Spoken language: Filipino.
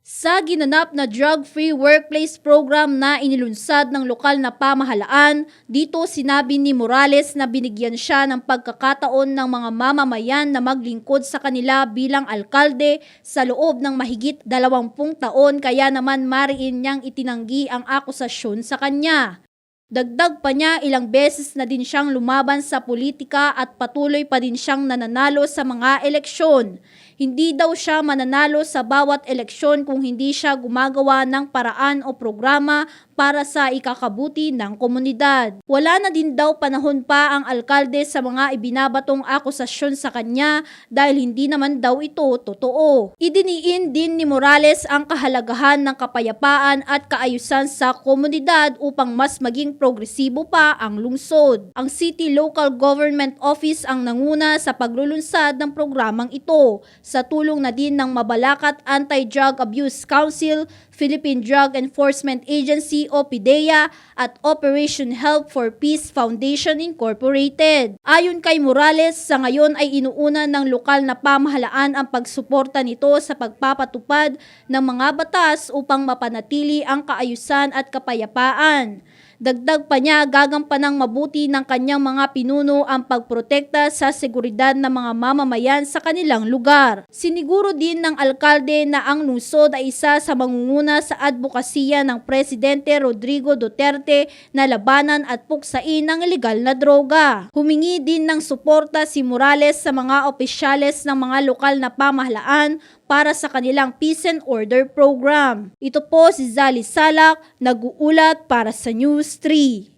Sa ginanap na drug-free workplace program na inilunsad ng lokal na pamahalaan, dito sinabi ni Morales na binigyan siya ng pagkakataon ng mga mamamayan na maglingkod sa kanila bilang alkalde sa loob ng mahigit 20 taon, kaya naman mariin niyang itinanggi ang akusasyon sa kanya. Dagdag pa niya, ilang beses na din siyang lumaban sa politika at patuloy pa din siyang nananalo sa mga eleksyon. Hindi daw siya mananalo sa bawat eleksyon kung hindi siya gumagawa ng paraan o programa para sa ikakabuti ng komunidad. Wala na din daw panahon pa ang alkalde sa mga ibinabatong akusasyon sa kanya dahil hindi naman daw ito totoo. Idiniin din ni Morales ang kahalagahan ng kapayapaan at kaayusan sa komunidad upang mas maging progresibo pa ang lungsod. Ang City Local Government Office ang nanguna sa paglulunsad ng programang ito sa tulong na din ng Mabalacat Anti-Drug Abuse Council, Philippine Drug Enforcement Agency o PDEA at Operation Help for Peace Foundation Incorporated. Ayon kay Morales, sa ngayon ay inuuna ng lokal na pamahalaan ang pagsuporta nito sa pagpapatupad ng mga batas upang mapanatili ang kaayusan at kapayapaan. Dagdag pa niya, gagampanang mabuti ng kanyang mga pinuno ang pagprotekta sa seguridad ng mga mamamayan sa kanilang lugar. Siniguro din ng alkalde na ang lungsod ay isa sa mangunguna sa advokasya ng Presidente Rodrigo Duterte na labanan at puksain ng ilegal na droga. Humingi din ng suporta si Morales sa mga opisyales ng mga lokal na pamahalaan para sa kanilang Peace and Order program. Ito po si Zali Salak, nag-uulat para sa News 3.